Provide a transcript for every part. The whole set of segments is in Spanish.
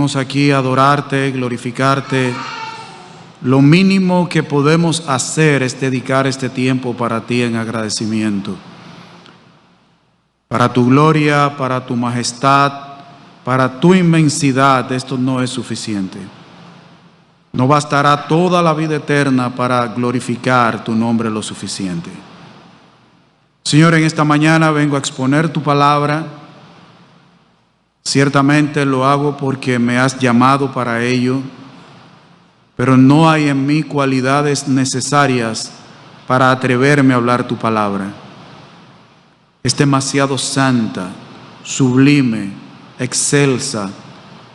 venimos aquí a adorarte, glorificarte. Lo mínimo que podemos hacer es dedicar este tiempo para ti en agradecimiento. Para tu gloria, para tu majestad, para tu inmensidad, esto no es suficiente. No bastará toda la vida eterna para glorificar tu nombre lo suficiente. Señor, en esta mañana vengo a exponer tu palabra. Ciertamente lo hago porque me has llamado para ello, pero no hay en mí cualidades necesarias para atreverme a hablar tu palabra. Es demasiado santa, sublime, excelsa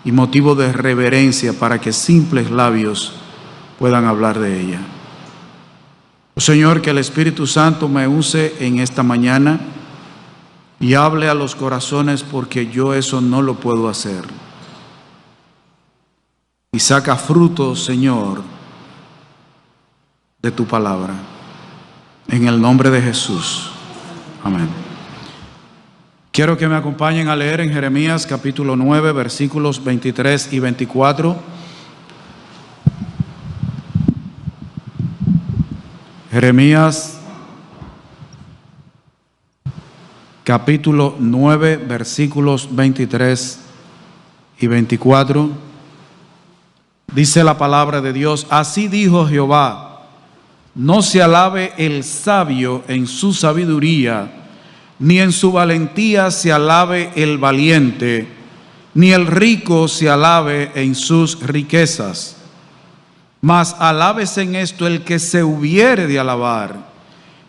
y motivo de reverencia para que simples labios puedan hablar de ella. Oh Señor, que el Espíritu Santo me use en esta mañana y hable a los corazones, porque yo eso no lo puedo hacer. Y saca fruto, Señor, de tu palabra. En el nombre de Jesús. Amén. Quiero que me acompañen a leer en Jeremías capítulo 9, versículos 23 y 24. Jeremías capítulo 9, versículos 23 y 24. Dice la palabra de Dios: así dijo Jehová, no se alabe el sabio en su sabiduría, ni en su valentía se alabe el valiente, ni el rico se alabe en sus riquezas. Mas alábese en esto el que se hubiere de alabar,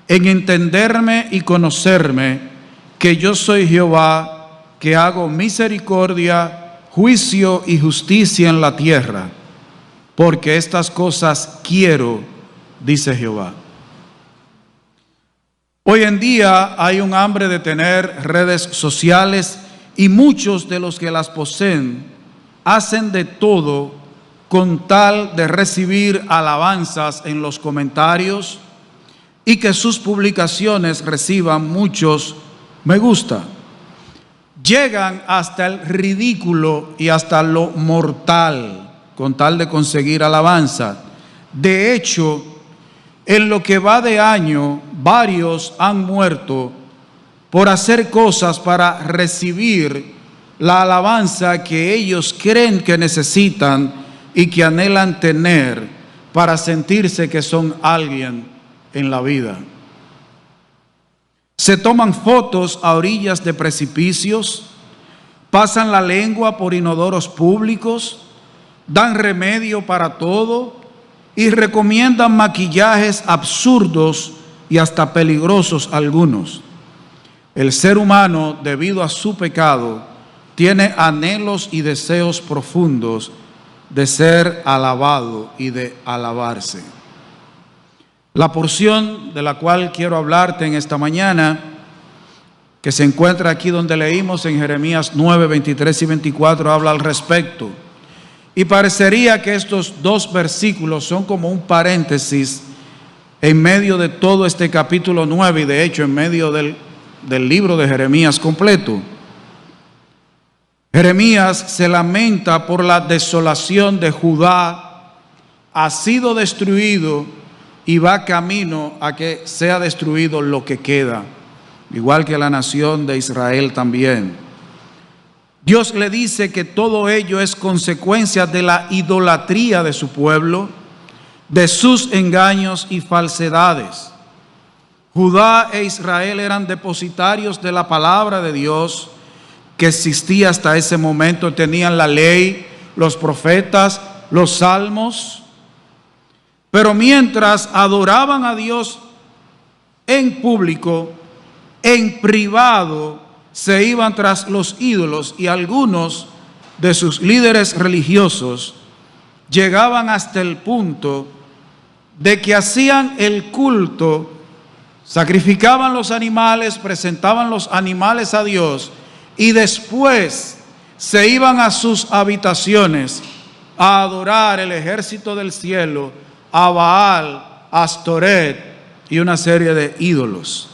en entenderme y conocerme, que yo soy Jehová, que hago misericordia, juicio y justicia en la tierra, porque estas cosas quiero, dice Jehová. Hoy en día hay un hambre de tener redes sociales, y muchos de los que las poseen hacen de todo con tal de recibir alabanzas en los comentarios y que sus publicaciones reciban muchos me gusta. Llegan hasta el ridículo y hasta lo mortal con tal de conseguir alabanza. De hecho, en lo que va de año, varios han muerto por hacer cosas para recibir la alabanza que ellos creen que necesitan y que anhelan tener para sentirse que son alguien en la vida. Se toman fotos a orillas de precipicios, pasan la lengua por inodoros públicos, dan remedio para todo y recomiendan maquillajes absurdos y hasta peligrosos algunos. El ser humano, debido a su pecado, tiene anhelos y deseos profundos de ser alabado y de alabarse. La porción de la cual quiero hablarte en esta mañana, que se encuentra aquí donde leímos en Jeremías 9, 23 y 24, habla al respecto. Y parecería que estos dos versículos son como un paréntesis en medio de todo este capítulo 9 y de hecho en medio del libro de Jeremías completo. Jeremías se lamenta por la desolación de Judá. Ha sido destruido y va camino a que sea destruido lo que queda, igual que la nación de Israel también. Dios le dice que todo ello es consecuencia de la idolatría de su pueblo, de sus engaños y falsedades. Judá e Israel eran depositarios de la palabra de Dios que existía hasta ese momento. Tenían la ley, los profetas, los salmos. Pero mientras adoraban a Dios en público, en privado se iban tras los ídolos, y algunos de sus líderes religiosos llegaban hasta el punto de que hacían el culto, sacrificaban los animales, presentaban los animales a Dios y después se iban a sus habitaciones a adorar el ejército del cielo, a Baal, a Astoret y una serie de ídolos.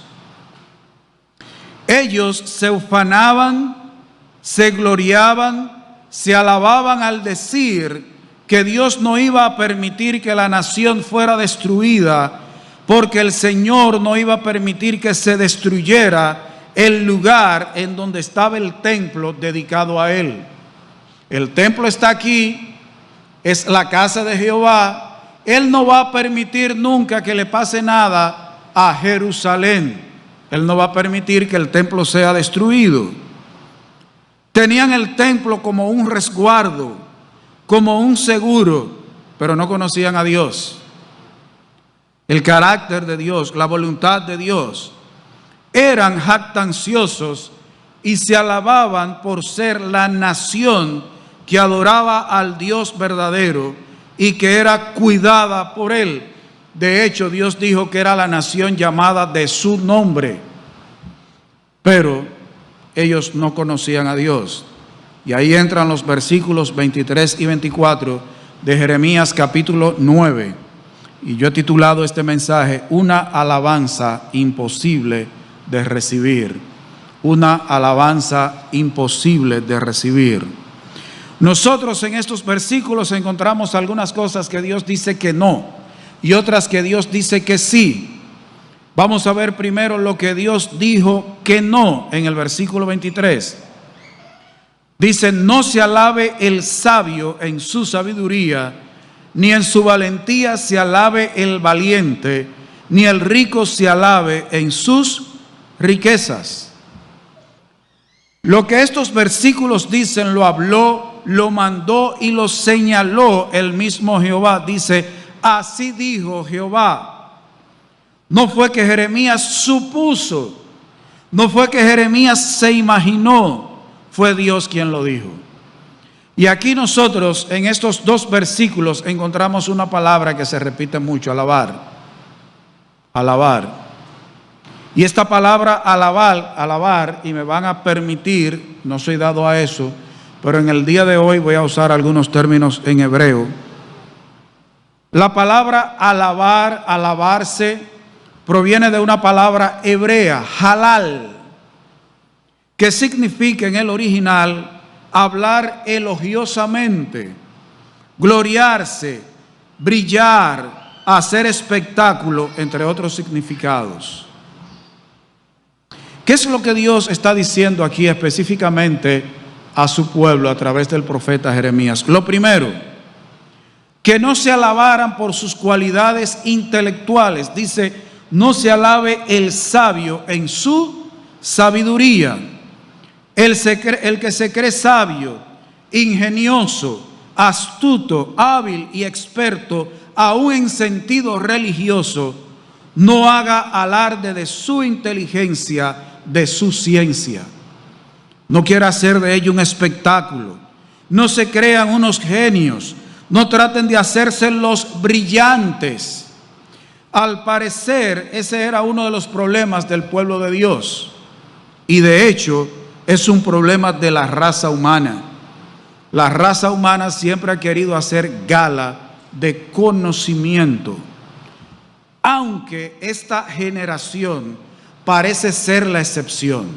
Ellos se ufanaban, se gloriaban se alababan al decir que Dios no iba a permitir que la nación fuera destruida, porque el Señor no iba a permitir que se destruyera el lugar en donde estaba el templo dedicado a Él. El templo está aquí, es la casa de Jehová. Él no va a permitir nunca que le pase nada a Jerusalén. Él no va a permitir que el templo sea destruido. Tenían el templo como un resguardo, como un seguro, pero no conocían a Dios. El carácter de Dios, la voluntad de Dios. Eran jactanciosos y se alababan por ser la nación que adoraba al Dios verdadero y que era cuidada por Él. De hecho, Dios dijo que era la nación llamada de su nombre. Pero ellos no conocían a Dios. Y ahí entran los versículos 23 y 24 de Jeremías capítulo 9. Y yo he titulado este mensaje, una alabanza imposible de recibir. Una alabanza imposible de recibir. Nosotros en estos versículos encontramos algunas cosas que Dios dice que no y otras que Dios dice que sí. Vamos a ver primero lo que Dios dijo que no en el versículo 23. Dice, no se alabe el sabio en su sabiduría, ni en su valentía se alabe el valiente, ni el rico se alabe en sus riquezas. Lo que estos versículos dicen lo habló, lo mandó y lo señaló el mismo Jehová. Dice, así dijo Jehová. No fue que Jeremías supuso, no fue que Jeremías se imaginó, fue Dios quien lo dijo. Y aquí nosotros en estos dos versículos encontramos una palabra que se repite mucho, alabar. Alabar. Y esta palabra alabar, y me van a permitir, no soy dado a eso, pero en el día de hoy voy a usar algunos términos en hebreo. La palabra alabar, alabarse, proviene de una palabra hebrea, halal, que significa en el original hablar elogiosamente, gloriarse, brillar, hacer espectáculo, entre otros significados. ¿Qué es lo que Dios está diciendo aquí específicamente a su pueblo a través del profeta Jeremías? Lo primero, que no se alabaran por sus cualidades intelectuales. Dice, no se alabe el sabio en su sabiduría. El que se cree sabio, ingenioso, astuto, hábil y experto, aún en sentido religioso, no haga alarde de su inteligencia, de su ciencia. No quiera hacer de ello un espectáculo. No se crean unos genios. No traten de hacerse los brillantes. Al parecer, ese era uno de los problemas del pueblo de Dios. Y de hecho, es un problema de la raza humana. La raza humana siempre ha querido hacer gala de conocimiento. Aunque esta generación parece ser la excepción.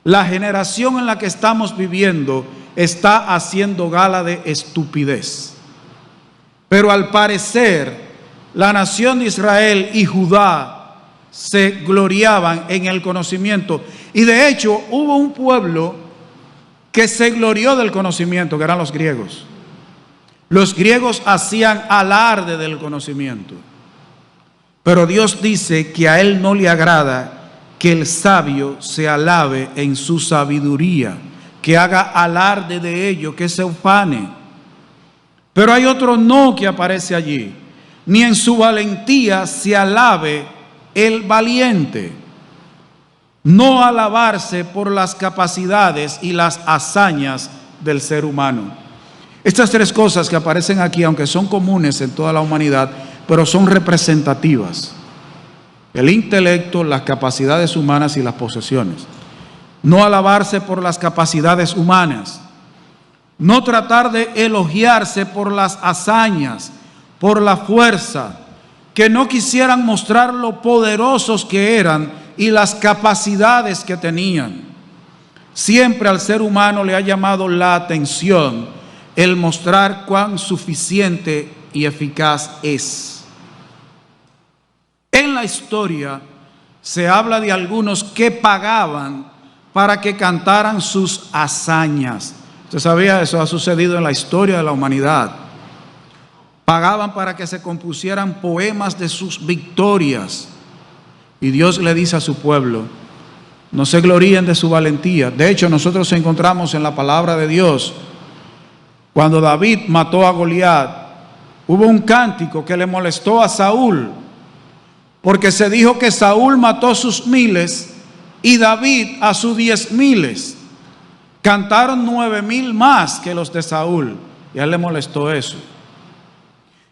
La generación en la que estamos viviendo está haciendo gala de estupidez. Pero al parecer, la nación de Israel y Judá se gloriaban en el conocimiento. Y de hecho, hubo un pueblo que se glorió del conocimiento, que eran los griegos. Los griegos hacían alarde del conocimiento. Pero Dios dice que a Él no le agrada que el sabio se alabe en su sabiduría, que haga alarde de ello, que se ufane. Pero hay otro no que aparece allí. Ni en su valentía se alabe el valiente. No alabarse por las capacidades y las hazañas del ser humano. Estas tres cosas que aparecen aquí, aunque son comunes en toda la humanidad, pero son representativas. El intelecto, las capacidades humanas y las posesiones. No alabarse por las capacidades humanas. No tratar de elogiarse por las hazañas, por la fuerza, que no quisieran mostrar lo poderosos que eran y las capacidades que tenían. Siempre al ser humano le ha llamado la atención el mostrar cuán suficiente y eficaz es. En la historia se habla de algunos que pagaban para que cantaran sus hazañas. ¿Usted sabía? Eso ha sucedido en la historia de la humanidad. Pagaban para que se compusieran poemas de sus victorias. Y Dios le dice a su pueblo: no se gloríen de su valentía. De hecho, nosotros encontramos en la palabra de Dios, cuando David mató a Goliat, hubo un cántico que le molestó a Saúl, porque se dijo que Saúl mató sus 1000 y David a sus 10,000. Cantaron 9,000 más que los de Saúl, y a él le molestó eso.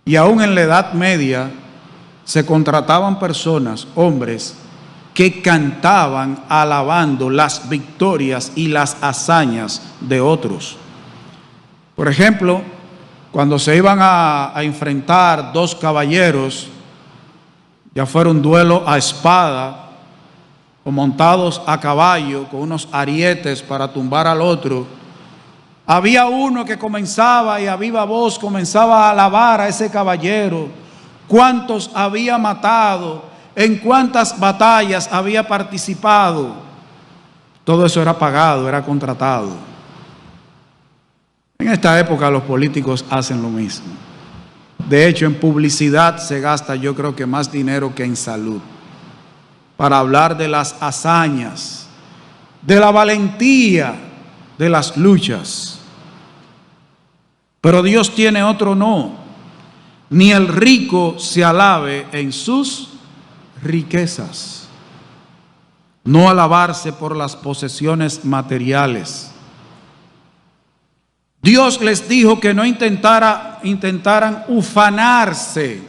Y aún en la Edad Media se contrataban personas, hombres, que cantaban alabando las victorias y las hazañas de otros. Por ejemplo, cuando se iban a enfrentar dos caballeros, ya fuera un duelo a espada o montados a caballo con unos arietes para tumbar al otro, había uno que comenzaba y a viva voz comenzaba a alabar a ese caballero, cuántos había matado, en cuántas batallas había participado. Todo eso era pagado, era contratado. En esta época los políticos hacen lo mismo. De hecho, en publicidad se gasta, yo creo que más dinero que en salud, para hablar de las hazañas, de la valentía, de las luchas. Pero Dios tiene otro no: ni el rico se alabe en sus riquezas. No alabarse por las posesiones materiales. Dios les dijo que no intentaran ufanarse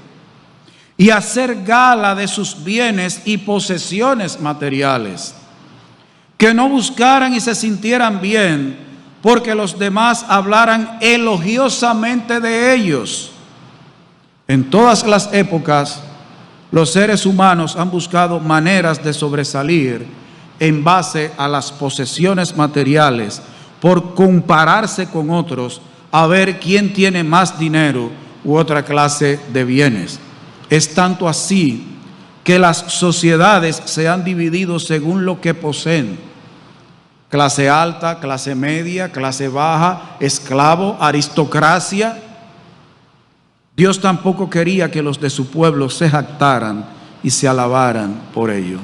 y hacer gala de sus bienes y posesiones materiales, que no buscaran y se sintieran bien porque los demás hablaran elogiosamente de ellos. En todas las épocas, los seres humanos han buscado maneras de sobresalir en base a las posesiones materiales, por compararse con otros, a ver quién tiene más dinero u otra clase de bienes. Es tanto así que las sociedades se han dividido según lo que poseen: clase alta, clase media, clase baja, esclavo, aristocracia. Dios tampoco quería que los de su pueblo se jactaran y se alabaran por ello.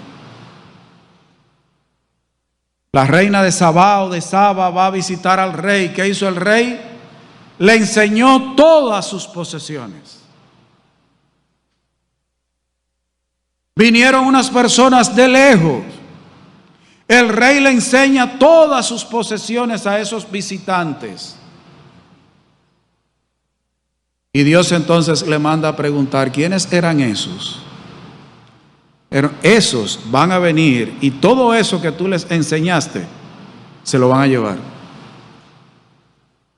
La reina de Sabá o de Saba va a visitar al rey. ¿Qué hizo el rey? Le enseñó todas sus posesiones. Vinieron unas personas de lejos. El rey le enseña todas sus posesiones a esos visitantes. Y Dios entonces le manda a preguntar: ¿quiénes eran esos? Pero esos van a venir y todo eso que tú les enseñaste se lo van a llevar.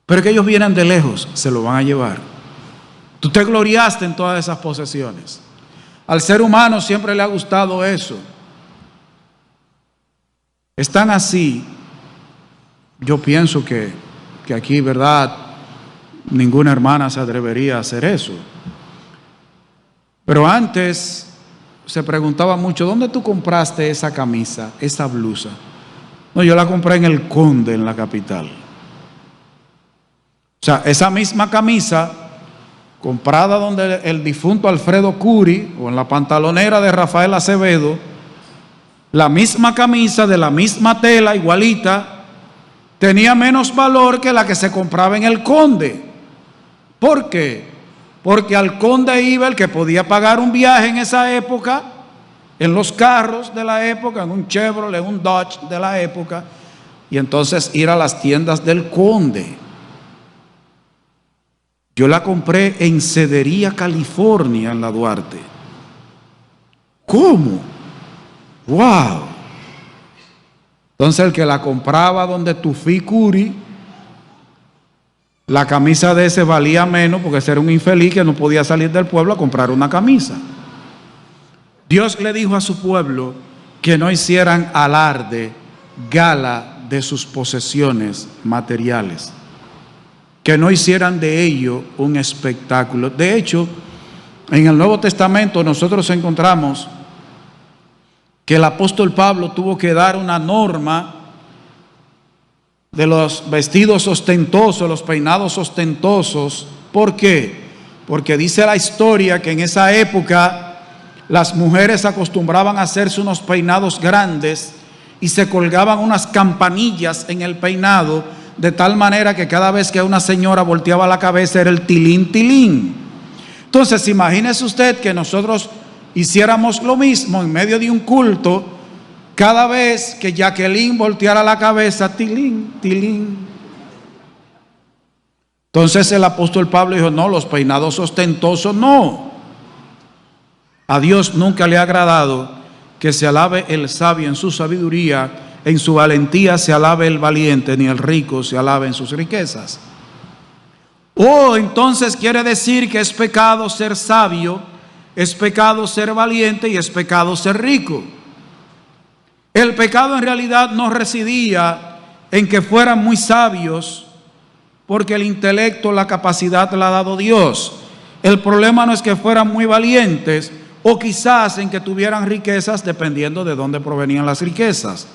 Pero que ellos vienen de lejos, se lo van a llevar. Tú te gloriaste en todas esas posesiones. Al ser humano siempre le ha gustado eso. Están así. Yo pienso que aquí, ¿verdad?, ninguna hermana se atrevería a hacer eso. Pero antes se preguntaba mucho: ¿dónde tú compraste esa camisa, esa blusa? No, yo la compré en el Conde, en la capital. O sea, esa misma camisa comprada donde el difunto Alfredo Curi, o en la pantalonera de Rafael Acevedo, la misma camisa de la misma tela, igualita, tenía menos valor que la que se compraba en el Conde. ¿Por qué? Porque al Conde iba el que podía pagar un viaje en esa época, en los carros de la época, en un Chevrolet, un Dodge de la época, y entonces ir a las tiendas del Conde. Yo la compré en Cedería, California, en la Duarte. ¿Cómo? ¡Wow! Entonces el que la compraba donde Tufí Curi, la camisa de ese valía menos porque ese era un infeliz que no podía salir del pueblo a comprar una camisa. Dios le dijo a su pueblo que no hicieran alarde, gala de sus posesiones materiales, que no hicieran de ello un espectáculo. De hecho, en el Nuevo Testamento nosotros encontramos que el apóstol Pablo tuvo que dar una norma de los vestidos ostentosos, los peinados ostentosos. ¿Por qué? Porque dice la historia que en esa época las mujeres acostumbraban a hacerse unos peinados grandes y se colgaban unas campanillas en el peinado, de tal manera que cada vez que una señora volteaba la cabeza era el tilín, tilín. Entonces, imagínese usted que nosotros hiciéramos lo mismo en medio de un culto, cada vez que Jacqueline volteara la cabeza, tilín, tilín. Entonces el apóstol Pablo dijo, no, los peinados ostentosos no. A Dios nunca le ha agradado que se alabe el sabio en su sabiduría, en su valentía se alabe el valiente, ni el rico se alabe en sus riquezas. Entonces quiere decir que es pecado ser sabio, es pecado ser valiente y es pecado ser rico. El pecado en realidad no residía en que fueran muy sabios, porque el intelecto, la capacidad la ha dado Dios. El problema no es que fueran muy valientes, o quizás en que tuvieran riquezas, dependiendo de dónde provenían las riquezas.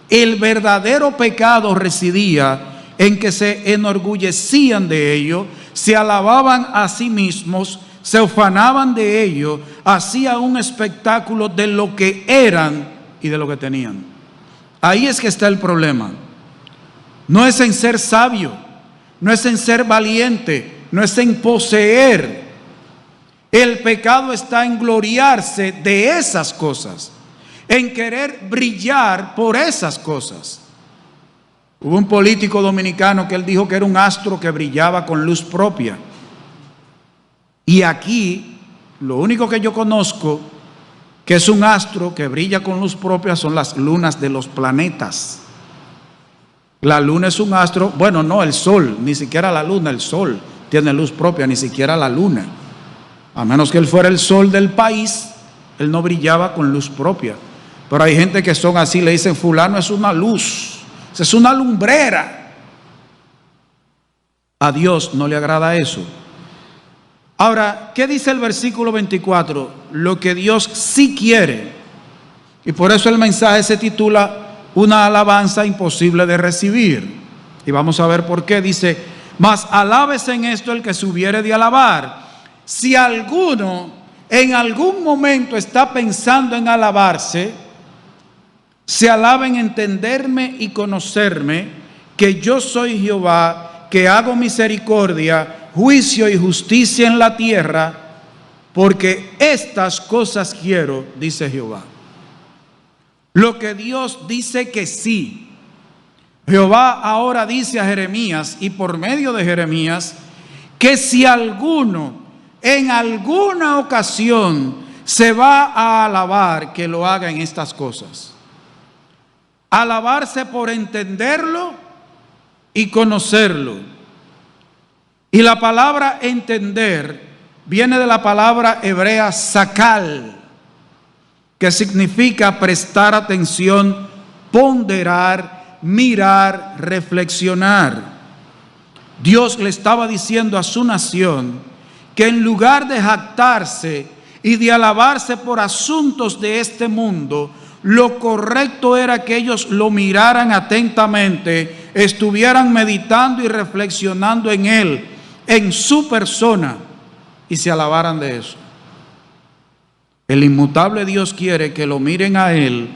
El verdadero pecado residía en que se enorgullecían de ello, se alababan a sí mismos, se ufanaban de ello, hacían un espectáculo de lo que eran y de lo que tenían. Ahí es que está el problema. No es en ser sabio, no es en ser valiente, no es en poseer. El pecado está en gloriarse de esas cosas, en querer brillar por esas cosas. Hubo un político dominicano que él dijo que era un astro que brillaba con luz propia. Y aquí, lo único que yo conozco que es un astro que brilla con luz propia son las lunas de los planetas. La luna es un astro, bueno, no, el sol, ni siquiera la luna, el sol tiene luz propia, ni siquiera la luna. A menos que él fuera el sol del país, él no brillaba con luz propia. Pero hay gente que son así, le dicen fulano es una luz, es una lumbrera. A Dios no le agrada eso. Ahora, ¿qué dice el versículo 24? Lo que Dios sí quiere. Y por eso el mensaje se titula Una alabanza imposible de recibir. Y vamos a ver por qué. Dice, mas alábese en esto el que se hubiere de alabar. Si alguno en algún momento está pensando en alabarse, se alaba en entenderme y conocerme, que yo soy Jehová, que hago misericordia, juicio y justicia en la tierra, porque estas cosas quiero, dice Jehová. Lo que Dios dice que sí. Jehová ahora dice a Jeremías, y por medio de Jeremías, que si alguno en alguna ocasión se va a alabar, que lo haga en estas cosas. Alabarse por entenderlo y conocerlo. Y la palabra entender viene de la palabra hebrea sakal, que significa prestar atención, ponderar, mirar, reflexionar. Dios le estaba diciendo a su nación que en lugar de jactarse y de alabarse por asuntos de este mundo, lo correcto era que ellos lo miraran atentamente, estuvieran meditando y reflexionando en Él, en su persona, y se alabaran de eso. El inmutable Dios quiere que lo miren a Él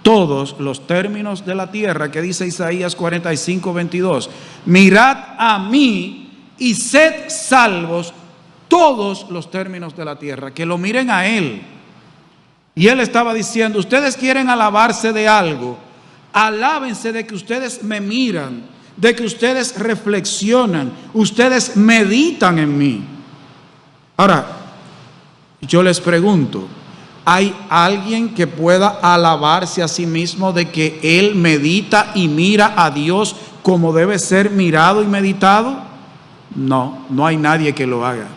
todos los términos de la tierra, que dice Isaías 45:22. Mirad a mí y sed salvos todos los términos de la tierra, que lo miren a Él. Y Él estaba diciendo, ustedes quieren alabarse de algo, alábense de que ustedes me miran, de que ustedes reflexionan, ustedes meditan en mí. Ahora, yo les pregunto, ¿hay alguien que pueda alabarse a sí mismo de que él medita y mira a Dios como debe ser mirado y meditado? No, no hay nadie que lo haga.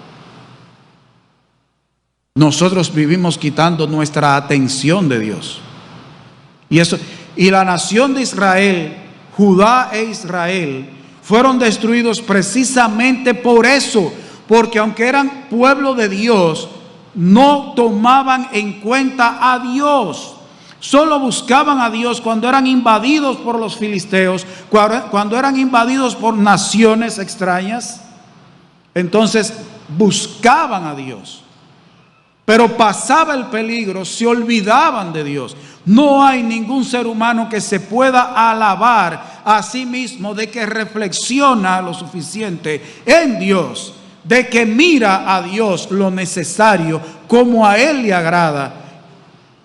Nosotros vivimos quitando nuestra atención de Dios. Y la nación de Israel Judá e Israel fueron destruidos precisamente por eso, porque aunque eran pueblo de Dios, no tomaban en cuenta a Dios. Solo buscaban a Dios cuando eran invadidos por los filisteos, cuando eran invadidos por naciones extrañas. Entonces buscaban a Dios. Pero pasaba el peligro, se olvidaban de Dios. No hay ningún ser humano que se pueda alabar a sí mismo de que reflexiona lo suficiente en Dios, de que mira a Dios lo necesario, como a Él le agrada,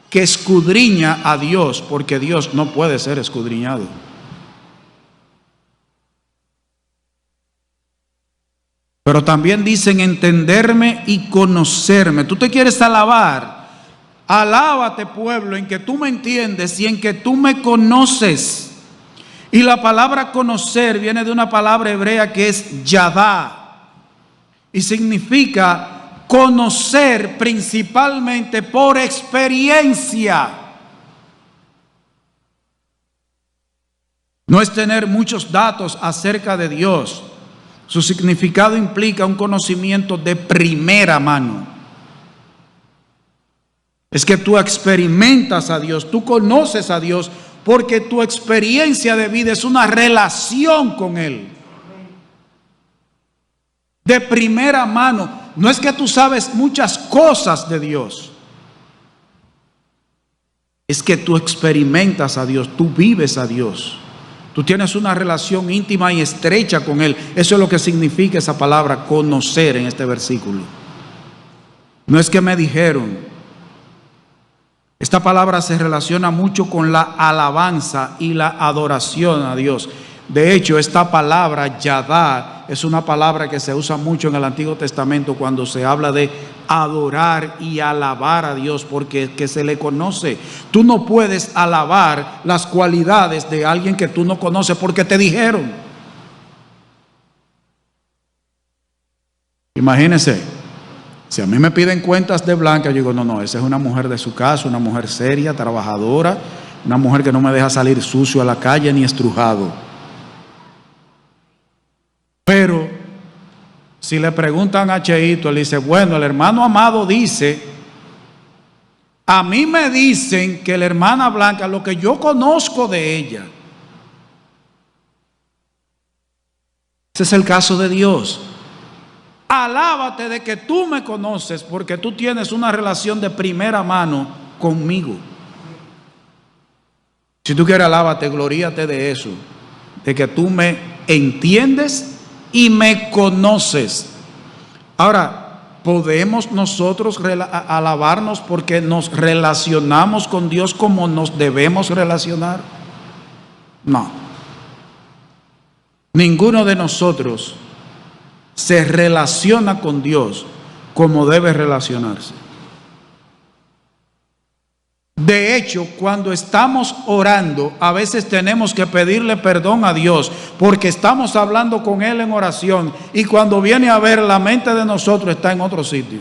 que escudriña a Dios, porque Dios no puede ser escudriñado. Pero también dicen entenderme y conocerme. Tú te quieres alabar. Alábate, pueblo, en que tú me entiendes y en que tú me conoces. Y la palabra conocer viene de una palabra hebrea que es yadá. Y significa conocer principalmente por experiencia. No es tener muchos datos acerca de Dios. Su significado implica un conocimiento de primera mano. Es que tú experimentas a Dios, tú conoces a Dios, porque tu experiencia de vida es una relación con Él. De primera mano. No es que tú sabes muchas cosas de Dios. Es que tú experimentas a Dios, tú vives a Dios. Tú tienes una relación íntima y estrecha con Él. Eso es lo que significa esa palabra conocer en este versículo. No es que me dijeron. Esta palabra se relaciona mucho con la alabanza y la adoración a Dios. De hecho, esta palabra yadá es una palabra que se usa mucho en el Antiguo Testamento cuando se habla de adorar y alabar a Dios, porque que se le conoce. Tú no puedes alabar las cualidades de alguien que tú no conoces porque te dijeron. Imagínense, si a mí me piden cuentas de Blanca, yo digo, no, esa es una mujer de su casa, una mujer seria, trabajadora, una mujer que no me deja salir sucio a la calle ni estrujado. Pero si le preguntan a Cheito, él dice, bueno, el hermano Amado dice, a mí me dicen que la hermana Blanca, lo que yo conozco de ella. Ese es el caso de Dios. Alábate de que tú me conoces, porque tú tienes una relación de primera mano conmigo. Si tú quieres alábate, gloríate de eso, de que tú me entiendes y me conoces. Ahora, ¿podemos nosotros alabarnos porque nos relacionamos con Dios como nos debemos relacionar? No. Ninguno de nosotros se relaciona con Dios como debe relacionarse. De hecho, cuando estamos orando, a veces tenemos que pedirle perdón a Dios porque estamos hablando con Él en oración y cuando viene a ver, la mente de nosotros está en otro sitio.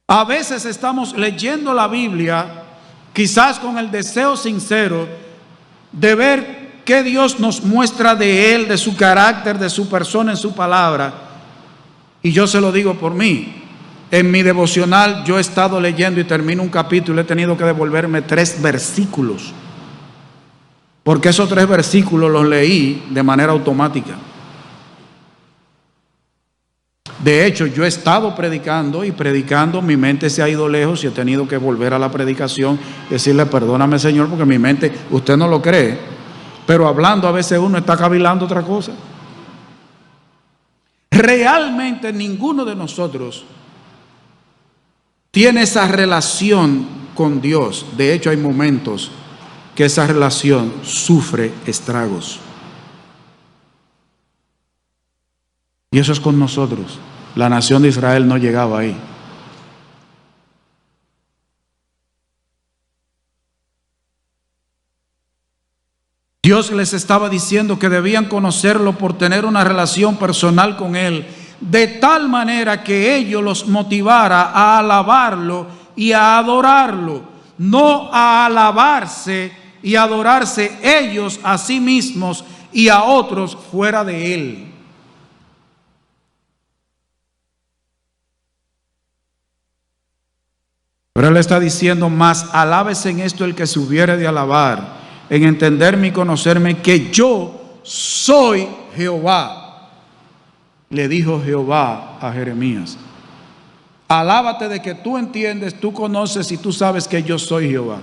A veces estamos leyendo la Biblia, quizás con el deseo sincero de ver qué Dios nos muestra de Él, de su carácter, de su persona en su palabra. Y yo se lo digo por mí. En mi devocional yo he estado leyendo y termino un capítulo y he tenido que devolverme 3 versículos. Porque esos 3 versículos los leí de manera automática. De hecho, yo he estado predicando y predicando, mi mente se ha ido lejos y he tenido que volver a la predicación y decirle, perdóname Señor, porque mi mente, usted no lo cree, pero hablando a veces uno está cavilando otra cosa. Realmente ninguno de nosotros tiene esa relación con Dios. De hecho, hay momentos que esa relación sufre estragos. Y eso es con nosotros. La nación de Israel no llegaba ahí. Dios les estaba diciendo que debían conocerlo por tener una relación personal con Él, de tal manera que ello los motivara a alabarlo y a adorarlo, no a alabarse y adorarse ellos a sí mismos y a otros fuera de él. Pero él está diciendo más: alábese en esto el que se hubiere de alabar, en entenderme y conocerme, que yo soy Jehová. Le dijo Jehová a Jeremías: alábate de que tú entiendes, tú conoces y tú sabes que yo soy Jehová.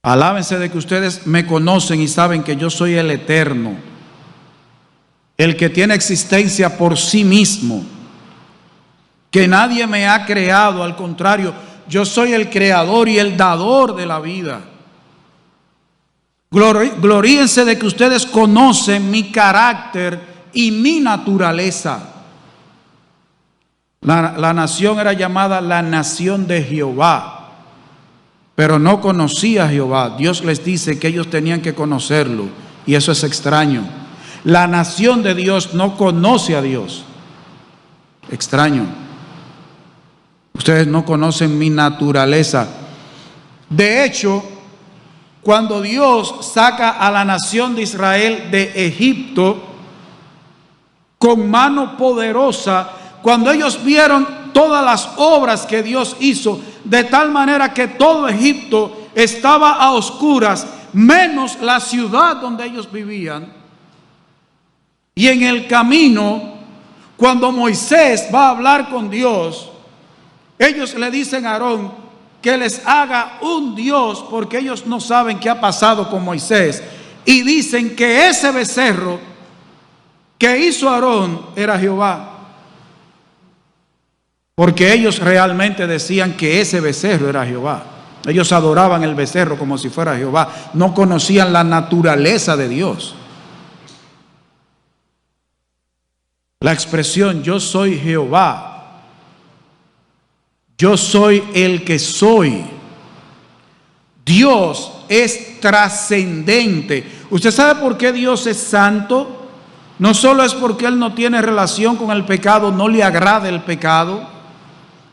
Alábense de que ustedes me conocen y saben que yo soy el Eterno, el que tiene existencia por sí mismo, que nadie me ha creado, al contrario, yo soy el creador y el dador de la vida. Gloríense de que ustedes conocen mi carácter y mi naturaleza. La nación era llamada la nación de Jehová, pero no conocía a Jehová. Dios les dice que ellos tenían que conocerlo, y eso es extraño. La nación de Dios no conoce a Dios. Extraño. Ustedes no conocen mi naturaleza. De hecho, cuando Dios saca a la nación de Israel de Egipto con mano poderosa, cuando ellos vieron todas las obras que Dios hizo, de tal manera que todo Egipto estaba a oscuras, menos la ciudad donde ellos vivían. Y en el camino, cuando Moisés va a hablar con Dios, ellos le dicen a Aarón que les haga un Dios, porque ellos no saben qué ha pasado con Moisés, y dicen que ese becerro que hizo Aarón era Jehová, porque ellos realmente decían que ese becerro era Jehová. Ellos adoraban el becerro como si fuera Jehová, no conocían la naturaleza de Dios. La expresión yo soy Jehová, yo soy el que soy. Dios es trascendente. ¿Usted sabe por qué Dios es santo? No solo es porque Él no tiene relación con el pecado, no le agrada el pecado,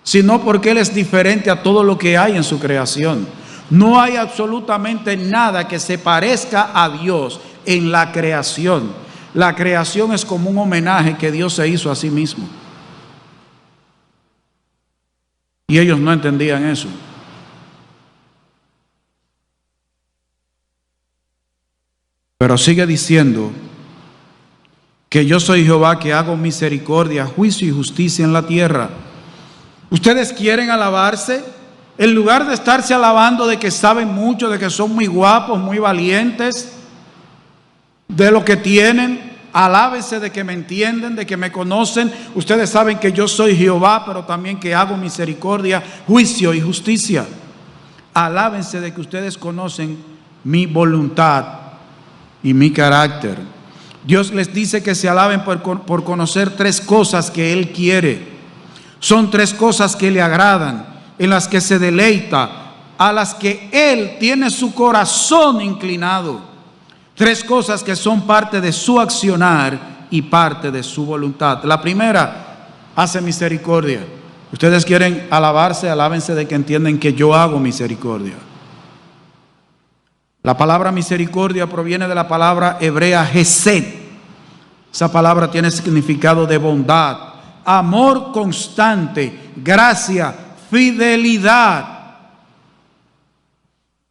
sino porque Él es diferente a todo lo que hay en su creación. No hay absolutamente nada que se parezca a Dios en la creación. La creación es como un homenaje que Dios se hizo a sí mismo. Y ellos no entendían eso. Pero sigue diciendo que yo soy Jehová, que hago misericordia, juicio y justicia en la tierra. ¿Ustedes quieren alabarse? En lugar de estarse alabando de que saben mucho, de que son muy guapos, muy valientes, de lo que tienen, alábense de que me entienden, de que me conocen. Ustedes saben que yo soy Jehová, pero también que hago misericordia, juicio y justicia. Alábense de que ustedes conocen mi voluntad y mi carácter. Dios les dice que se alaben por conocer tres cosas que Él quiere. Son tres cosas que le agradan, en las que se deleita, a las que Él tiene su corazón inclinado. Tres cosas que son parte de su accionar y parte de su voluntad. La primera, hace misericordia. Ustedes quieren alabarse, alábense de que entienden que yo hago misericordia. La palabra misericordia proviene de la palabra hebrea hesed. Esa palabra tiene significado de bondad, amor constante, gracia, fidelidad.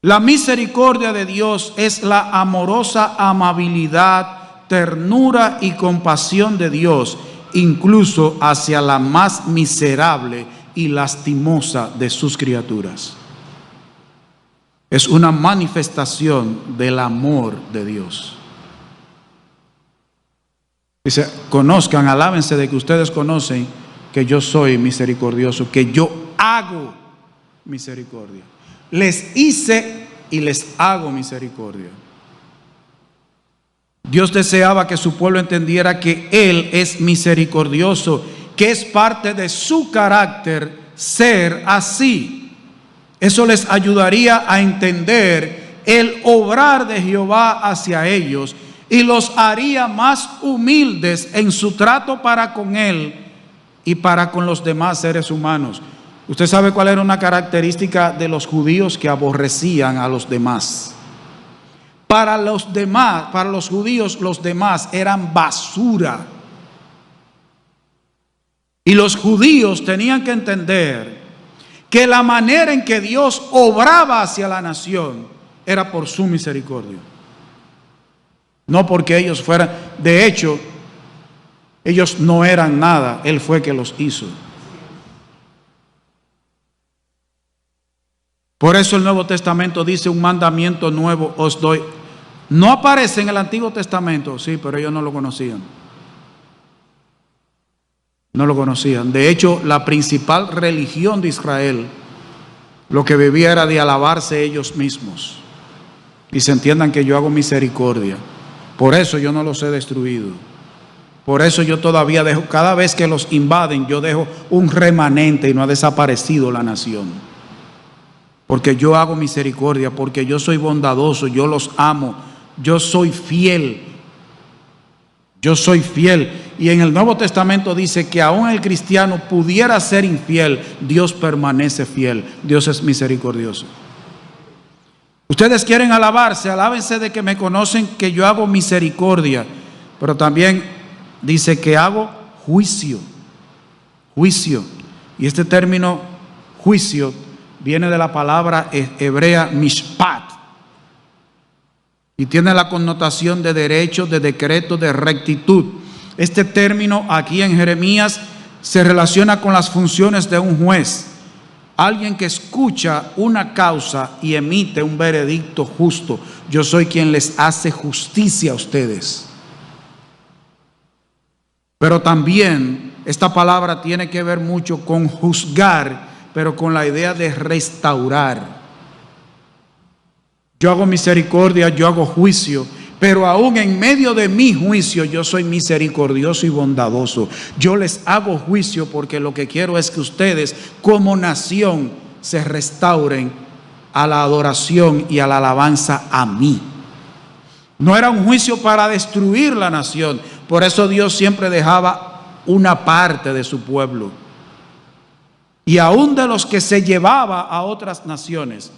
La misericordia de Dios es la amorosa amabilidad, ternura y compasión de Dios, incluso hacia la más miserable y lastimosa de sus criaturas. Es una manifestación del amor de Dios. Dice, conozcan, alábense de que ustedes conocen que yo soy misericordioso, que yo hago misericordia. Les hice y les hago misericordia. Dios deseaba que su pueblo entendiera que Él es misericordioso, que es parte de su carácter ser así. Eso les ayudaría a entender el obrar de Jehová hacia ellos y los haría más humildes en su trato para con Él y para con los demás seres humanos. Usted sabe cuál era una característica de los judíos: que aborrecían a los demás. Para los demás, para los judíos, los demás eran basura. Y los judíos tenían que entender que la manera en que Dios obraba hacia la nación era por su misericordia. No porque ellos fueran, de hecho, ellos no eran nada, Él fue que los hizo. Por eso el Nuevo Testamento dice: un mandamiento nuevo os doy. No aparece en el Antiguo Testamento, sí, pero ellos no lo conocían. No lo conocían. De hecho, la principal religión de Israel, lo que vivía era de alabarse ellos mismos. Y se entiendan que yo hago misericordia. Por eso yo no los he destruido. Por eso yo todavía dejo, cada vez que los invaden, yo dejo un remanente y no ha desaparecido la nación. Porque yo hago misericordia, porque yo soy bondadoso, yo los amo, yo soy fiel. Yo soy fiel. Y en el Nuevo Testamento dice que aún el cristiano pudiera ser infiel, Dios permanece fiel. Dios es misericordioso. Ustedes quieren alabarse, alábense de que me conocen, que yo hago misericordia. Pero también dice que hago juicio. Juicio. Y este término juicio viene de la palabra hebrea mishpat. Y tiene la connotación de derecho, de decreto, de rectitud. Este término aquí en Jeremías se relaciona con las funciones de un juez. Alguien que escucha una causa y emite un veredicto justo. Yo soy quien les hace justicia a ustedes. Pero también esta palabra tiene que ver mucho con juzgar, pero con la idea de restaurar. Yo hago misericordia, yo hago juicio, pero aún en medio de mi juicio yo soy misericordioso y bondadoso. Yo les hago juicio porque lo que quiero es que ustedes como nación se restauren a la adoración y a la alabanza a mí. No era un juicio para destruir la nación, por eso Dios siempre dejaba una parte de su pueblo. Y aún de los que se llevaba a otras naciones,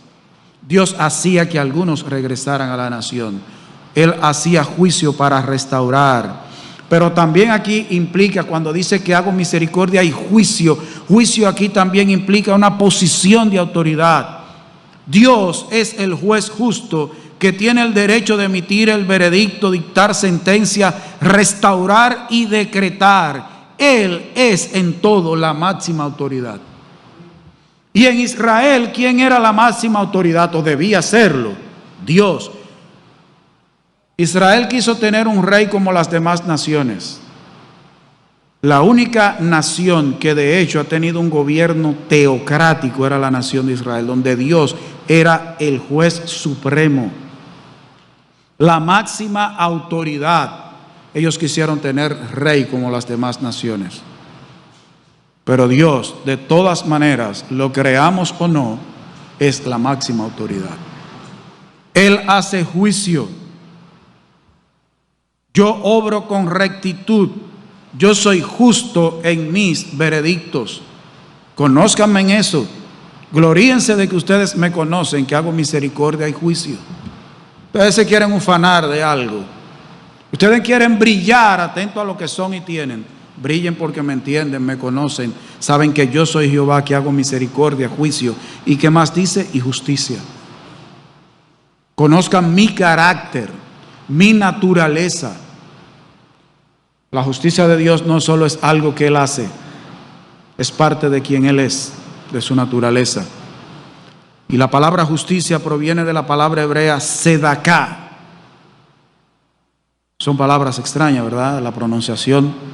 Dios hacía que algunos regresaran a la nación. Él hacía juicio para restaurar. Pero también aquí implica, cuando dice que hago misericordia y juicio, juicio aquí también implica una posición de autoridad. Dios es el juez justo que tiene el derecho de emitir el veredicto, dictar sentencia, restaurar y decretar. Él es en todo la máxima autoridad. Y en Israel, ¿quién era la máxima autoridad o debía serlo? Dios. Israel quiso tener un rey como las demás naciones. La única nación que de hecho ha tenido un gobierno teocrático era la nación de Israel, donde Dios era el juez supremo, la máxima autoridad. Ellos quisieron tener rey como las demás naciones. Pero Dios, de todas maneras, lo creamos o no, es la máxima autoridad. Él hace juicio. Yo obro con rectitud. Yo soy justo en mis veredictos. Conózcanme en eso. Gloríense de que ustedes me conocen, que hago misericordia y juicio. Ustedes se quieren ufanar de algo. Ustedes quieren brillar, atento a lo que son y tienen. Brillen porque me entienden, me conocen, saben que yo soy Jehová, que hago misericordia, juicio. ¿Y qué más dice? Y justicia. Conozcan mi carácter, mi naturaleza. La justicia de Dios no solo es algo que Él hace, es parte de quien Él es, de su naturaleza. Y la palabra justicia proviene de la palabra hebrea sedaká. Son palabras extrañas, ¿verdad? La pronunciación.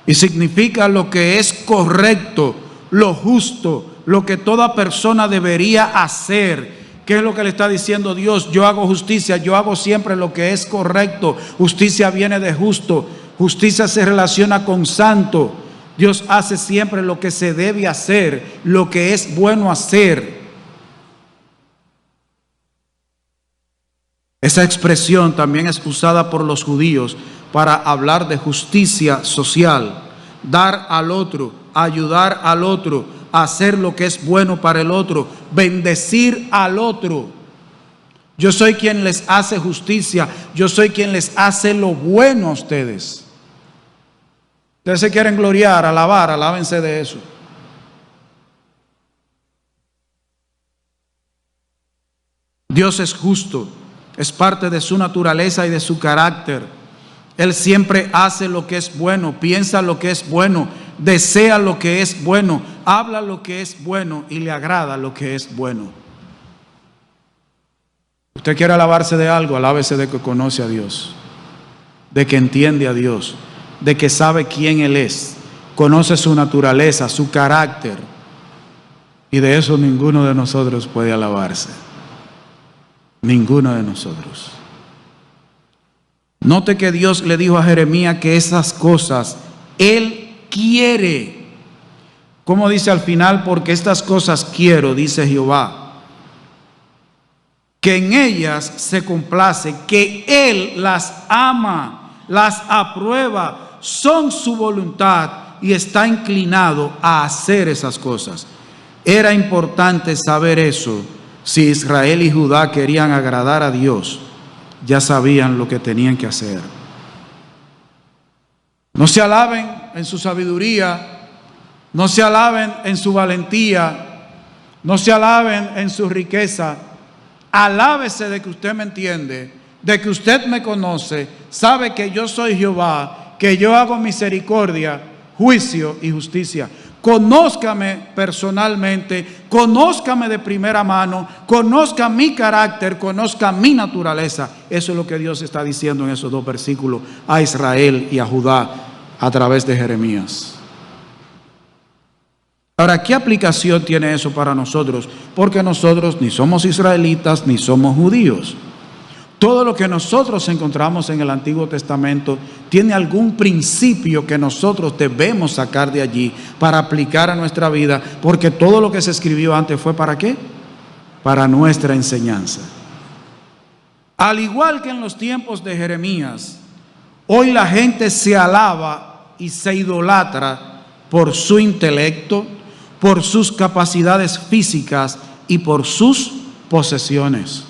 Y significa lo que es correcto, lo justo, lo que toda persona debería hacer. ¿Qué es lo que le está diciendo Dios? Yo hago justicia, yo hago siempre lo que es correcto. Justicia viene de justo, justicia se relaciona con santo. Dios hace siempre lo que se debe hacer, lo que es bueno hacer. Esa expresión también es usada por los judíos para hablar de justicia social, dar al otro, ayudar al otro, hacer lo que es bueno para el otro, bendecir al otro. Yo soy quien les hace justicia, yo soy quien les hace lo bueno a ustedes. Ustedes se quieren gloriar, alabar, alábense de eso. Dios es justo, es parte de su naturaleza y de su carácter. Él siempre hace lo que es bueno, piensa lo que es bueno, desea lo que es bueno, habla lo que es bueno y le agrada lo que es bueno. Usted quiere alabarse de algo, alábese de que conoce a Dios, de que entiende a Dios, de que sabe quién Él es, conoce su naturaleza, su carácter. Y de eso ninguno de nosotros puede alabarse. Ninguno de nosotros. Note que Dios le dijo a Jeremías que esas cosas Él quiere. Como dice al final, porque estas cosas quiero, dice Jehová, que en ellas se complace, que Él las ama, las aprueba, son su voluntad y está inclinado a hacer esas cosas. Era importante saber eso. Si Israel y Judá querían agradar a Dios, ya sabían lo que tenían que hacer. No se alaben en su sabiduría, no se alaben en su valentía, no se alaben en su riqueza. Alábese de que usted me entiende, de que usted me conoce, sabe que yo soy Jehová, que yo hago misericordia, juicio y justicia. Conózcame personalmente, conózcame de primera mano, conozca mi carácter, conozca mi naturaleza. Eso es lo que Dios está diciendo en esos dos versículos a Israel y a Judá a través de Jeremías. Ahora, ¿qué aplicación tiene eso para nosotros? Porque nosotros ni somos israelitas ni somos judíos. Todo lo que nosotros encontramos en el Antiguo Testamento tiene algún principio que nosotros debemos sacar de allí para aplicar a nuestra vida, porque todo lo que se escribió antes fue ¿para qué? Para nuestra enseñanza. Al igual que en los tiempos de Jeremías, hoy la gente se alaba y se idolatra por su intelecto, por sus capacidades físicas y por sus posesiones.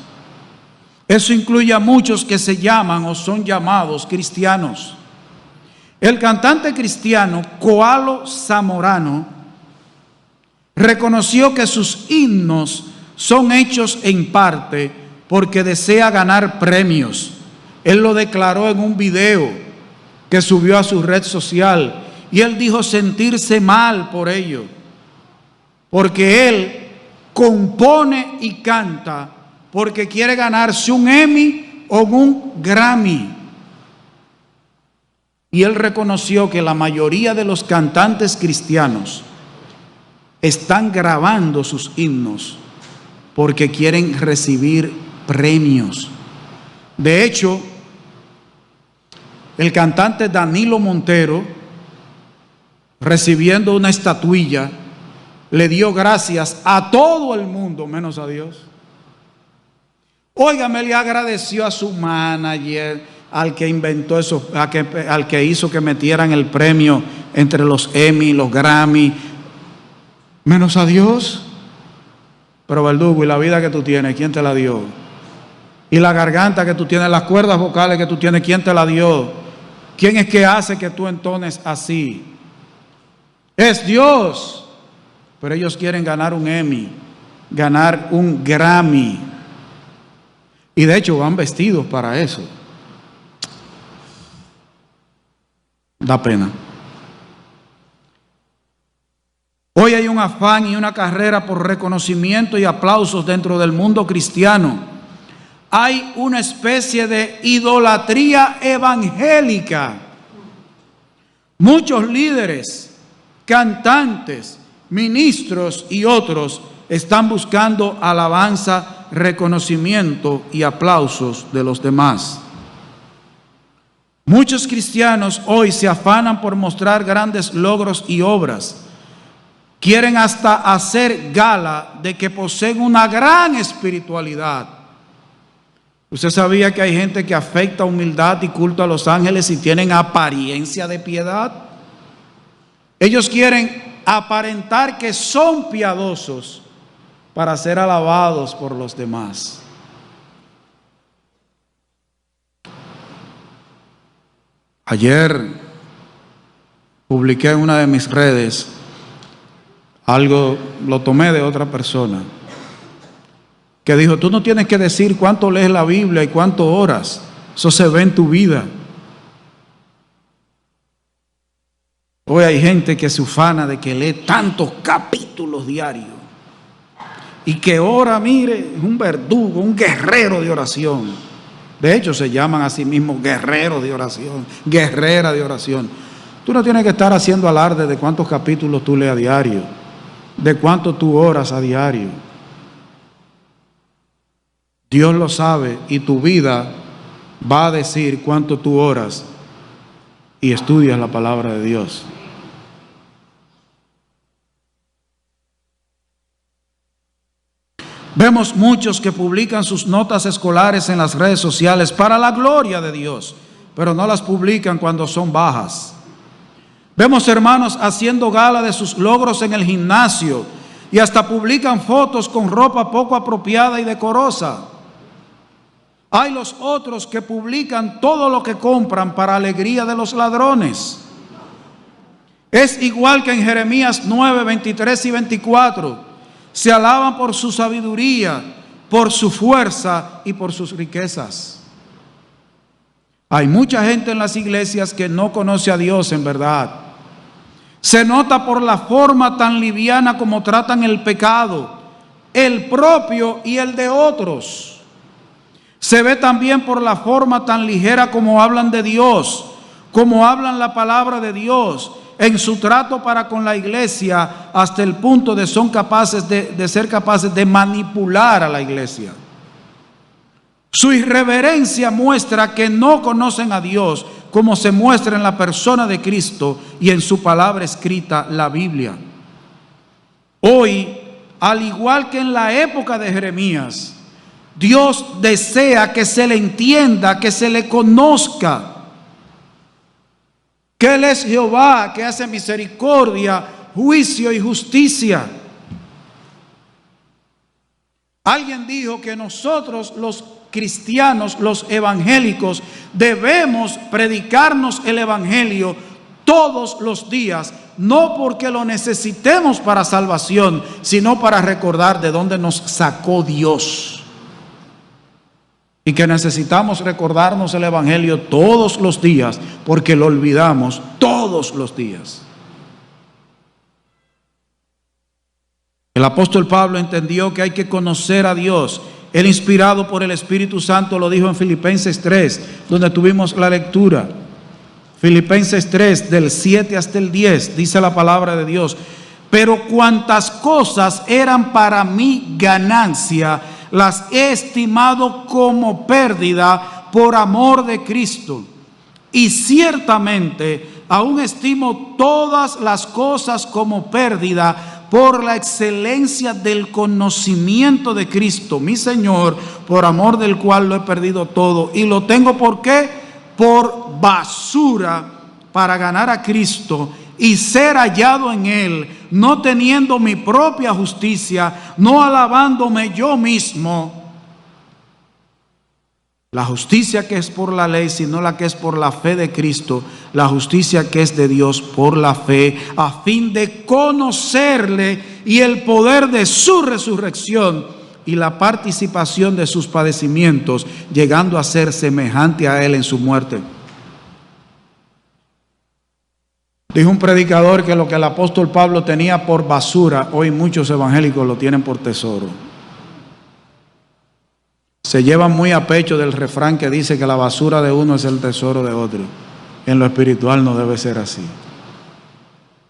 Eso incluye a muchos que se llaman o son llamados cristianos. El cantante cristiano Koalo Zamorano reconoció que sus himnos son hechos en parte porque desea ganar premios. Él lo declaró en un video que subió a su red social y él dijo sentirse mal por ello, porque él compone y canta porque quiere ganarse un Emmy o un Grammy. Y él reconoció que la mayoría de los cantantes cristianos están grabando sus himnos porque quieren recibir premios. De hecho, el cantante Danilo Montero, recibiendo una estatuilla, le dio gracias a todo el mundo menos a Dios. Óigame, le agradeció a su manager, al que inventó eso, al que hizo que metieran el premio entre los Emmy, los Grammy, menos a Dios. Pero Verdugo, ¿y la vida que tú tienes, quién te la dio? Y la garganta que tú tienes, las cuerdas vocales que tú tienes, ¿quién te la dio? ¿Quién es que hace que tú entones así? Es Dios. Pero ellos quieren ganar un Emmy, ganar un Grammy. Y de hecho van vestidos para eso. Da pena. Hoy hay un afán y una carrera por reconocimiento y aplausos dentro del mundo cristiano. Hay una especie de idolatría evangélica. Muchos líderes, cantantes, ministros y otros están buscando alabanza, reconocimiento y aplausos de los demás. Muchos cristianos hoy se afanan por mostrar grandes logros y obras. Quieren hasta hacer gala de que poseen una gran espiritualidad. ¿Usted sabía que hay gente que afecta humildad y culto a los ángeles y tienen apariencia de piedad? Ellos quieren aparentar que son piadosos para ser alabados por los demás. Ayer publiqué en una de mis redes algo, lo tomé de otra persona, que dijo: tú no tienes que decir cuánto lees la Biblia y cuánto oras, eso se ve en tu vida. Hoy hay gente que se ufana de que lee tantos capítulos diarios y que ora, mire, es un verdugo, un guerrero de oración. De hecho, se llaman a sí mismos guerreros de oración, guerrera de oración. Tú no tienes que estar haciendo alarde de cuántos capítulos tú lees a diario, de cuánto tú oras a diario. Dios lo sabe y tu vida va a decir cuánto tú oras y estudias la palabra de Dios. Vemos muchos que publican sus notas escolares en las redes sociales para la gloria de Dios, pero no las publican cuando son bajas. Vemos hermanos haciendo gala de sus logros en el gimnasio y hasta publican fotos con ropa poco apropiada y decorosa. Hay los otros que publican todo lo que compran para alegría de los ladrones. Es igual que en Jeremías 9, 23 y 24. Se alaban por su sabiduría, por su fuerza y por sus riquezas. Hay mucha gente en las iglesias que no conoce a Dios en verdad. Se nota por la forma tan liviana como tratan el pecado, el propio y el de otros. Se ve también por la forma tan ligera como hablan de Dios, como hablan la palabra de Dios, en su trato para con la iglesia, hasta el punto de ser capaces de manipular a la iglesia. Su irreverencia muestra que no conocen a Dios, como se muestra en la persona de Cristo y en su palabra escrita, la Biblia. Hoy, al igual que en la época de Jeremías, Dios desea que se le entienda, que se le conozca, que Él es Jehová, que hace misericordia, juicio y justicia. Alguien dijo que nosotros los cristianos, los evangélicos, debemos predicarnos el evangelio todos los días, no porque lo necesitemos para salvación, sino para recordar de dónde nos sacó Dios. Y que necesitamos recordarnos el evangelio todos los días, porque lo olvidamos todos los días. El apóstol Pablo entendió que hay que conocer a Dios. Él, inspirado por el Espíritu Santo, lo dijo en Filipenses 3, donde tuvimos la lectura. Filipenses 3, del 7 hasta el 10, dice la palabra de Dios: pero cuantas cosas eran para mí ganancia, las he estimado como pérdida por amor de Cristo. Y ciertamente aún estimo todas las cosas como pérdida por la excelencia del conocimiento de Cristo, mi Señor, por amor del cual lo he perdido todo. Y lo tengo, ¿por qué? Por basura, para ganar a Cristo y ser hallado en Él, no teniendo mi propia justicia, no alabándome yo mismo, la justicia que es por la ley, sino la que es por la fe de Cristo, la justicia que es de Dios por la fe, a fin de conocerle y el poder de su resurrección y la participación de sus padecimientos, llegando a ser semejante a Él en su muerte. Dijo un predicador que lo que el apóstol Pablo tenía por basura, hoy muchos evangélicos lo tienen por tesoro. Se llevan muy a pecho del refrán que dice que la basura de uno es el tesoro de otro. En lo espiritual no debe ser así.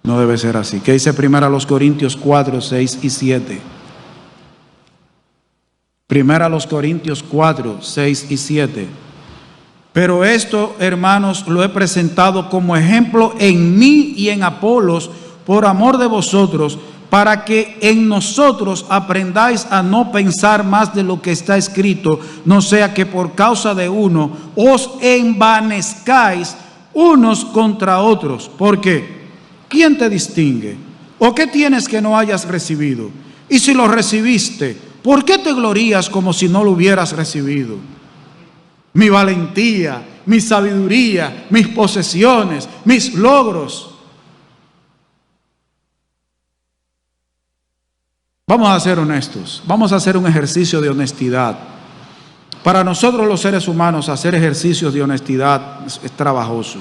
No debe ser así. ¿Qué dice 1 Corintios 4, 6 y 7? 1 Corintios 4, 6 y 7. Pero esto, hermanos, lo he presentado como ejemplo en mí y en Apolos, por amor de vosotros, para que en nosotros aprendáis a no pensar más de lo que está escrito, no sea que por causa de uno os envanezcáis unos contra otros. ¿Por qué? ¿Quién te distingue? ¿O qué tienes que no hayas recibido? Y si lo recibiste, ¿por qué te glorías como si no lo hubieras recibido? Mi valentía, mi sabiduría, mis posesiones, mis logros. Vamos a ser honestos, vamos a hacer un ejercicio de honestidad. Para nosotros los seres humanos hacer ejercicios de honestidad es trabajoso.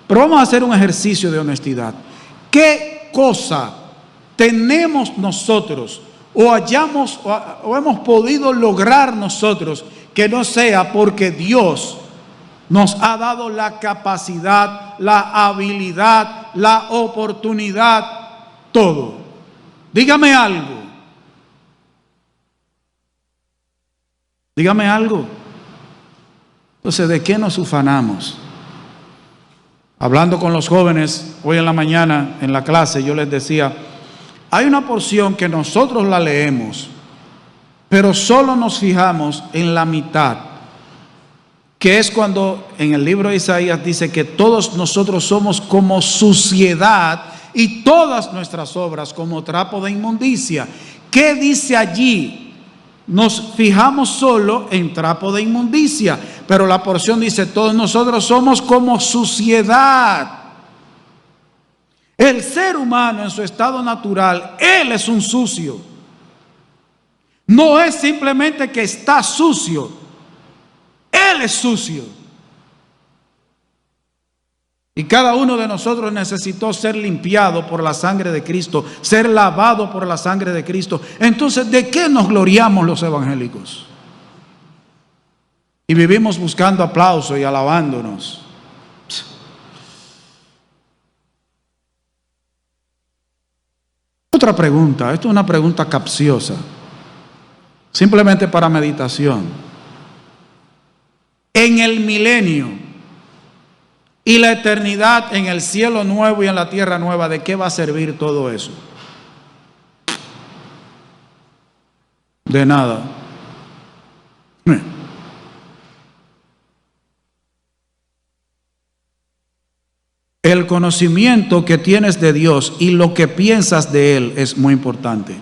Pero vamos a hacer un ejercicio de honestidad. ¿Qué cosa tenemos nosotros o hemos podido lograr nosotros que no sea porque Dios nos ha dado la capacidad, la habilidad, la oportunidad, todo? Dígame algo. Dígame algo. Entonces, ¿de qué nos ufanamos? Hablando con los jóvenes hoy en la mañana en la clase, yo les decía, hay una porción que nosotros la leemos, pero solo nos fijamos en la mitad, que es cuando en el libro de Isaías dice que todos nosotros somos como suciedad y todas nuestras obras como trapo de inmundicia. ¿Qué dice allí? Nos fijamos solo en trapo de inmundicia, pero la porción dice, todos nosotros somos como suciedad. El ser humano en su estado natural, él es un sucio. No es simplemente que está sucio, él es sucio. Y cada uno de nosotros necesitó ser limpiado por la sangre de Cristo, ser lavado por la sangre de Cristo. Entonces, ¿de qué nos gloriamos los evangélicos? Y vivimos buscando aplauso y alabándonos. Otra pregunta, esto es una pregunta capciosa, simplemente para meditación. En el milenio y la eternidad, en el cielo nuevo y en la tierra nueva, ¿de qué va a servir todo eso? De nada. El conocimiento que tienes de Dios y lo que piensas de Él es muy importante.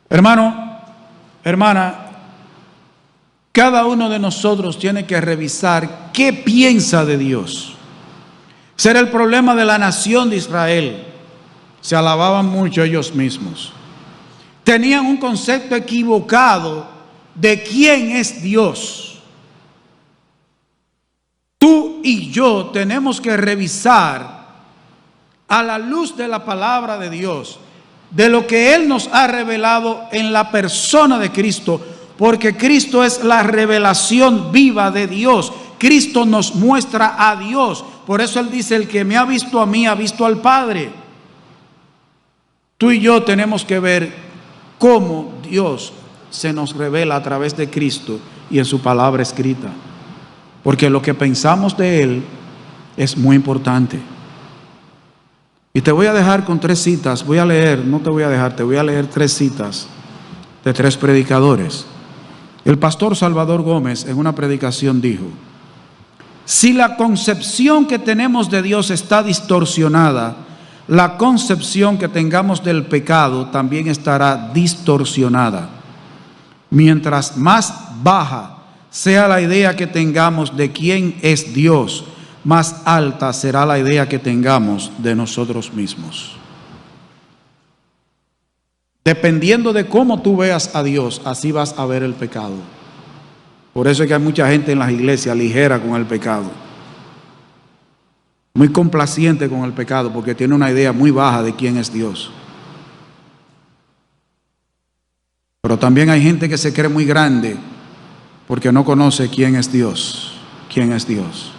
Hermano, hermana, cada uno de nosotros tiene que revisar qué piensa de Dios. Ese era el problema de la nación de Israel. Se alababan mucho ellos mismos. Tenían un concepto equivocado de quién es Dios. Tú y yo tenemos que revisar a la luz de la palabra de Dios, de lo que Él nos ha revelado en la persona de Cristo, porque Cristo es la revelación viva de Dios. Cristo nos muestra a Dios. Por eso Él dice, el que me ha visto a mí, ha visto al Padre. Tú y yo tenemos que ver cómo Dios se nos revela a través de Cristo y en su palabra escrita. Porque lo que pensamos de Él es muy importante. Y te voy a dejar con 3 citas. Voy a leer, no te voy a dejar, te voy a leer 3 citas de 3 predicadores. El pastor Salvador Gómez en una predicación dijo, si la concepción que tenemos de Dios está distorsionada, la concepción que tengamos del pecado también estará distorsionada. Mientras más baja sea la idea que tengamos de quién es Dios, más alta será la idea que tengamos de nosotros mismos. Dependiendo de cómo tú veas a Dios, así vas a ver el pecado. Por eso es que hay mucha gente en las iglesias ligera con el pecado, muy complaciente con el pecado, porque tiene una idea muy baja de quién es Dios. Pero también hay gente que se cree muy grande porque no conoce quién es Dios. ¿Quién es Dios?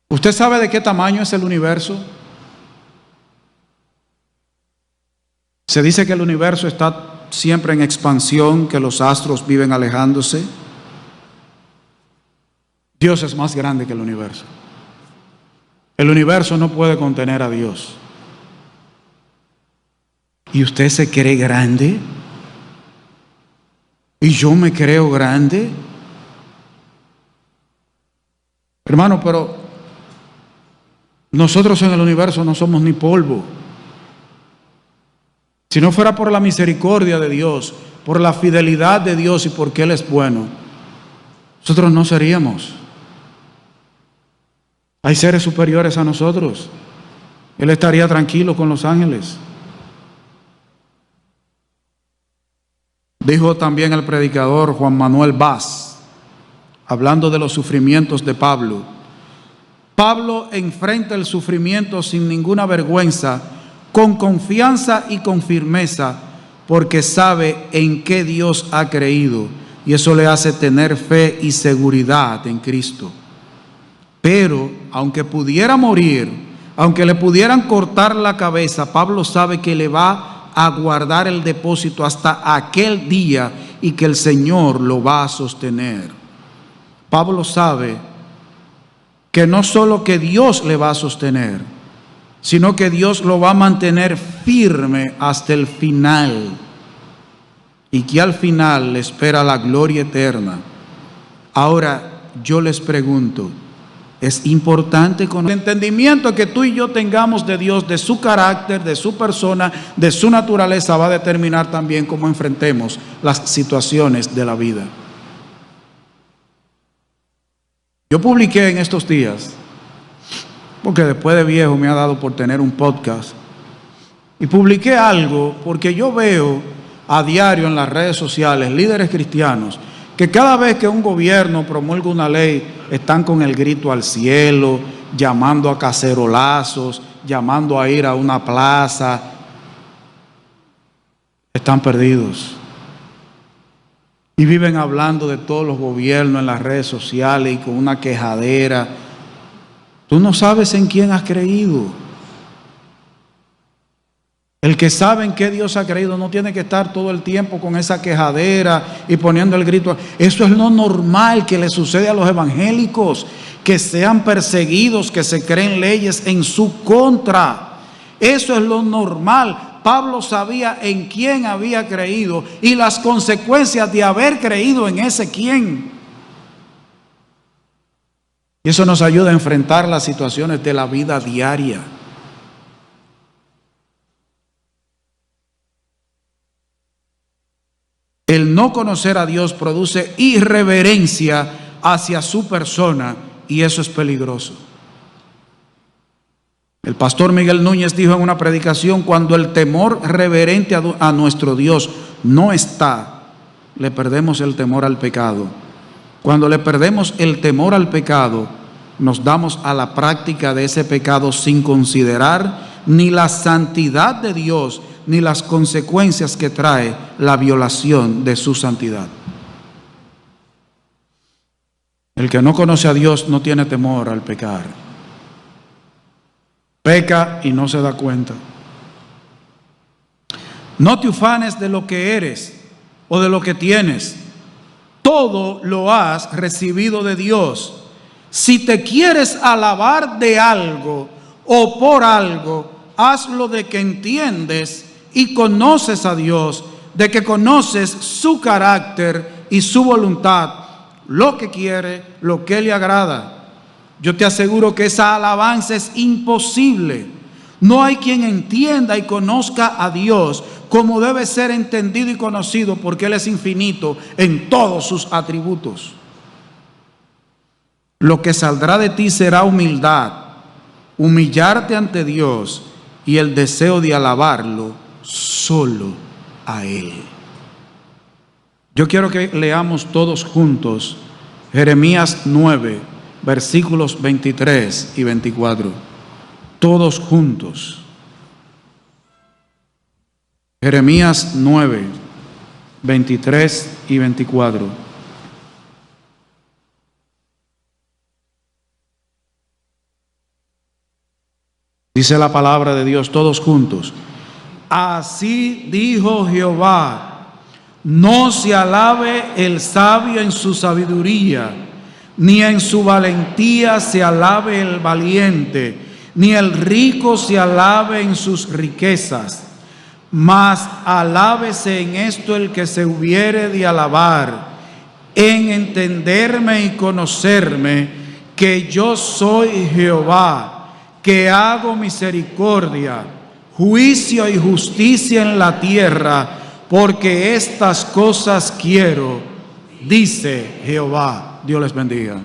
¿Usted sabe de qué tamaño es el universo? Se dice que el universo está siempre en expansión, que los astros viven alejándose. Dios es más grande que el universo. El universo no puede contener a Dios. ¿Y usted se cree grande? ¿Y yo me creo grande? Hermano, pero Nosotros en el universo no somos ni polvo. Si no fuera por la misericordia de Dios, por la fidelidad de Dios y porque Él es bueno, nosotros no seríamos. Hay seres superiores a nosotros. Él estaría tranquilo con los ángeles. Dijo también el predicador Juan Manuel Vaz, hablando de los sufrimientos de Pablo: Pablo enfrenta el sufrimiento sin ninguna vergüenza, con confianza y con firmeza, porque sabe en qué Dios ha creído, y eso le hace tener fe y seguridad en Cristo. Pero, aunque pudiera morir, aunque le pudieran cortar la cabeza, Pablo sabe que le va a guardar el depósito hasta aquel día y que el Señor lo va a sostener. Pablo sabe que no solo que Dios le va a sostener, sino que Dios lo va a mantener firme hasta el final, y que al final le espera la gloria eterna. Ahora, yo les pregunto, es importante con el entendimiento que tú y yo tengamos de Dios, de su carácter, de su persona, de su naturaleza, va a determinar también cómo enfrentemos las situaciones de la vida. Yo publiqué en estos días, porque después de viejo me ha dado por tener un podcast, y publiqué algo porque yo veo a diario en las redes sociales líderes cristianos que cada vez que un gobierno promulga una ley están con el grito al cielo, llamando a cacerolazos, llamando a ir a una plaza. Están perdidos. Y viven hablando de todos los gobiernos en las redes sociales y con una quejadera. Tú no sabes en quién has creído. El que sabe en qué Dios ha creído no tiene que estar todo el tiempo con esa quejadera y poniendo el grito. Eso es lo normal que le sucede a los evangélicos, que sean perseguidos, que se creen leyes en su contra. Eso es lo normal. Pablo sabía en quién había creído y las consecuencias de haber creído en ese quién. Y eso nos ayuda a enfrentar las situaciones de la vida diaria. El no conocer a Dios produce irreverencia hacia su persona y eso es peligroso. El pastor Miguel Núñez dijo en una predicación: cuando el temor reverente a nuestro Dios no está, le perdemos el temor al pecado. Cuando le perdemos el temor al pecado, nos damos a la práctica de ese pecado sin considerar ni la santidad de Dios ni las consecuencias que trae la violación de su santidad. El que no conoce a Dios no tiene temor al pecar. Peca y no se da cuenta. No te ufanes de lo que eres o de lo que tienes. Todo lo has recibido de Dios. Si te quieres alabar de algo o por algo, hazlo de que entiendes y conoces a Dios, de que conoces su carácter y su voluntad, lo que quiere, lo que le agrada. Yo te aseguro que esa alabanza es imposible. No hay quien entienda y conozca a Dios como debe ser entendido y conocido, porque Él es infinito en todos sus atributos. Lo que saldrá de ti será humildad, humillarte ante Dios y el deseo de alabarlo solo a Él. Yo quiero que leamos todos juntos Jeremías 9, versículos 23 y 24. Todos juntos. Jeremías 9, 23 y 24. Dice la palabra de Dios, todos juntos. Así dijo Jehová: no se alabe el sabio en su sabiduría, ni en su valentía se alabe el valiente, ni el rico se alabe en sus riquezas. Mas alábese en esto el que se hubiere de alabar, en entenderme y conocerme, que yo soy Jehová, que hago misericordia, juicio y justicia en la tierra, porque estas cosas quiero, dice Jehová. Dios les bendiga.